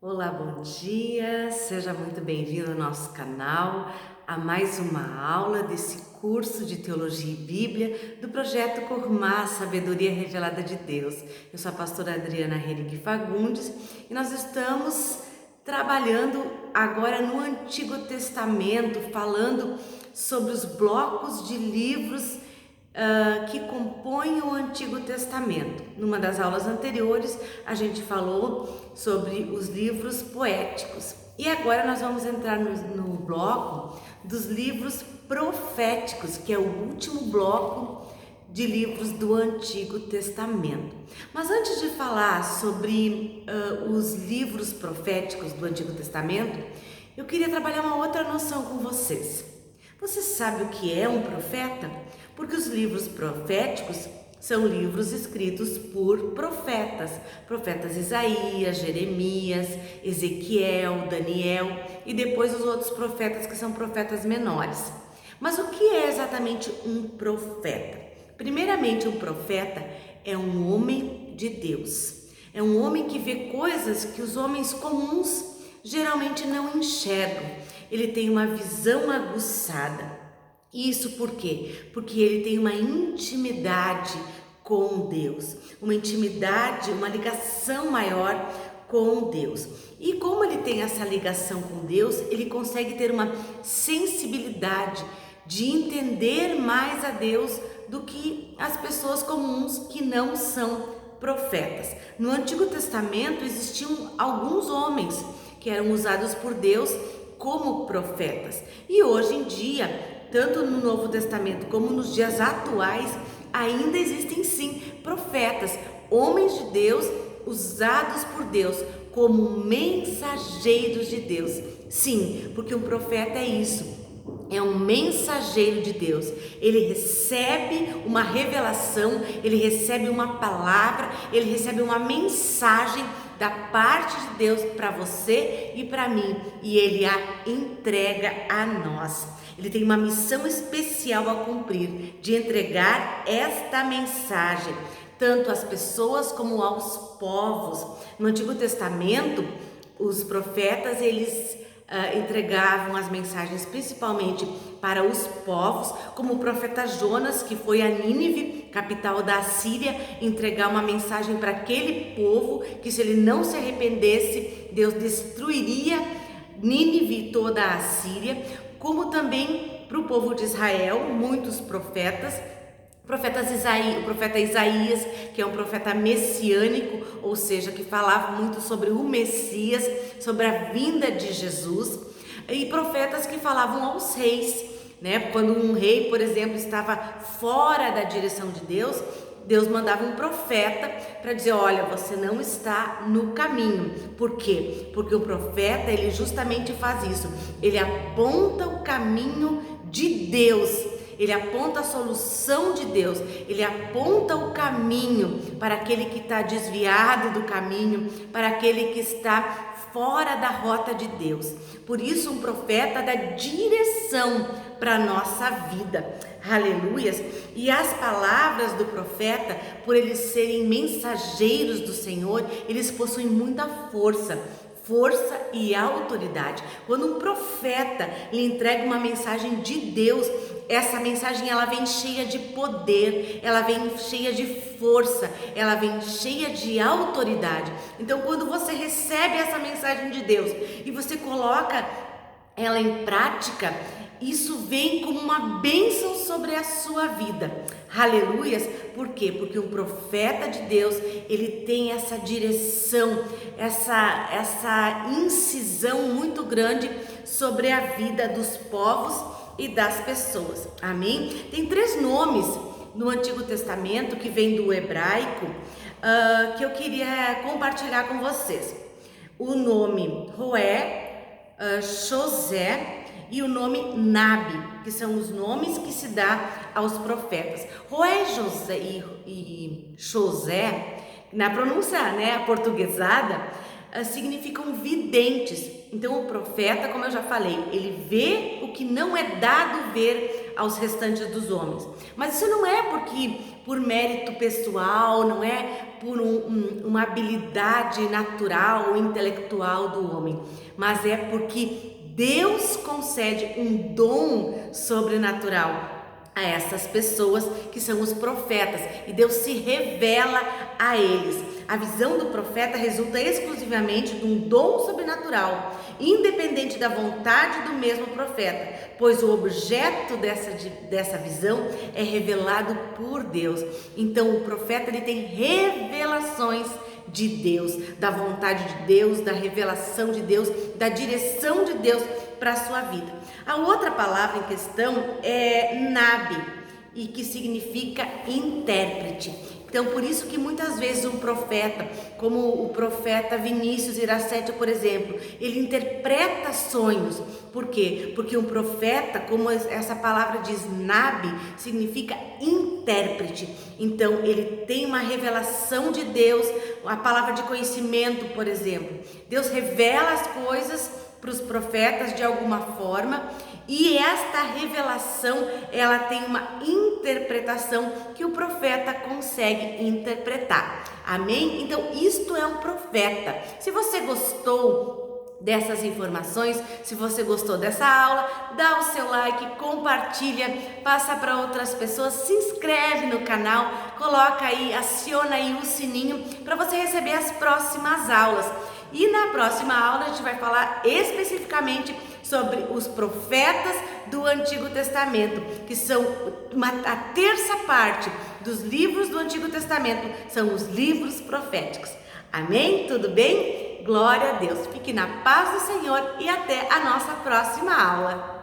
Olá, bom dia, seja muito bem-vindo ao nosso canal, a mais uma aula desse curso de Teologia e Bíblia do projeto Curumá, Sabedoria Revelada de Deus. Eu sou a pastora Adriana Henrique Fagundes e nós estamos trabalhando agora no Antigo Testamento, falando sobre os blocos de livros que compõem o Antigo Testamento. Numa das aulas anteriores, a gente falou sobre os livros poéticos. E agora nós vamos entrar no bloco dos livros proféticos, que é o último bloco de livros do Antigo Testamento. Mas antes de falar sobre os livros proféticos do Antigo Testamento, eu queria trabalhar uma outra noção com vocês. Você sabe o que é um profeta? Porque os livros proféticos são livros escritos por profetas. Profetas Isaías, Jeremias, Ezequiel, Daniel e depois os outros profetas que são profetas menores. Mas o que é exatamente um profeta? Primeiramente, um profeta é um homem de Deus. É um homem que vê coisas que os homens comuns geralmente não enxergam. Ele tem uma visão aguçada. Isso por quê? Porque ele tem uma intimidade com Deus, uma intimidade, uma ligação maior com Deus. E como ele tem essa ligação com Deus, ele consegue ter uma sensibilidade de entender mais a Deus do que as pessoas comuns que não são profetas. No Antigo Testamento existiam alguns homens que eram usados por Deus como profetas. E hoje em dia, tanto no Novo Testamento como nos dias atuais, ainda existem sim profetas, homens de Deus, usados por Deus como mensageiros de Deus. Sim, porque um profeta é isso, é um mensageiro de Deus. Ele recebe uma revelação, ele recebe uma palavra, ele recebe uma mensagem da parte de Deus para você e para mim, e ele a entrega a nós. Ele tem uma missão especial a cumprir, de entregar esta mensagem, tanto às pessoas como aos povos. No Antigo Testamento, os profetas, eles entregavam as mensagens principalmente para os povos, como o profeta Jonas, que foi a Nínive, capital da Assíria, entregar uma mensagem para aquele povo, que se ele não se arrependesse, Deus destruiria Nínive e toda a Assíria, como também para o povo de Israel, muitos profetas. O profeta Isaías, que é um profeta messiânico, ou seja, que falava muito sobre o Messias, sobre a vinda de Jesus, e profetas que falavam aos reis, né? Quando um rei, por exemplo, estava fora da direção de Deus, Deus mandava um profeta para dizer: olha, você não está no caminho. Por quê? Porque o profeta, ele justamente faz isso, ele aponta o caminho de Deus. Ele aponta a solução de Deus, ele aponta o caminho para aquele que está desviado do caminho, para aquele que está fora da rota de Deus. Por isso, um profeta dá direção para a nossa vida. Aleluias! E as palavras do profeta, por eles serem mensageiros do Senhor, eles possuem muita força e autoridade. Quando um profeta lhe entrega uma mensagem de Deus, essa mensagem ela vem cheia de poder, ela vem cheia de força, ela vem cheia de autoridade. Então, quando você recebe essa mensagem de Deus e você coloca ela em prática, isso vem como uma bênção sobre a sua vida. Aleluias! Por quê? Porque um profeta de Deus, ele tem essa direção, essa incisão muito grande sobre a vida dos povos e das pessoas. Amém? Tem 3 nomes no Antigo Testamento que vem do hebraico que eu queria compartilhar com vocês. O nome Roé, José e o nome Nabi, que são os nomes que se dá aos profetas. Roé, José e José, na pronúncia, aportuguesada, significam videntes. Então o profeta, como eu já falei, ele vê o que não é dado ver aos restantes dos homens. Mas isso não é por mérito pessoal, não é por uma habilidade natural ou intelectual do homem, mas é porque Deus concede um dom sobrenatural a essas pessoas que são os profetas, e Deus se revela a eles. A visão do profeta resulta exclusivamente de um dom sobrenatural, independente da vontade do mesmo profeta, pois o objeto dessa visão é revelado por Deus. Então o profeta ele tem revelações de Deus, da vontade de Deus, da revelação de Deus, da direção de Deus para a sua vida. A outra palavra em questão é nabi, e que significa intérprete. Então, por isso que muitas vezes um profeta, como o profeta Vinícius Iracete, por exemplo, ele interpreta sonhos. Por quê? Porque um profeta, como essa palavra diz, nabi, significa intérprete. Então, ele tem uma revelação de Deus, a palavra de conhecimento, por exemplo. Deus revela as coisas para os profetas de alguma forma, e esta revelação ela tem uma interpretação que o profeta consegue interpretar. Amém? Então isto é um profeta. Se você gostou dessas informações, se você gostou dessa aula, dá o seu like, compartilha, passa para outras pessoas, se inscreve no canal, coloca aí, aciona aí o sininho para você receber as próximas aulas. E na próxima aula a gente vai falar especificamente sobre os profetas do Antigo Testamento, que são a terça parte dos livros do Antigo Testamento, são os livros proféticos. Amém? Tudo bem? Glória a Deus. Fique na paz do Senhor e até a nossa próxima aula.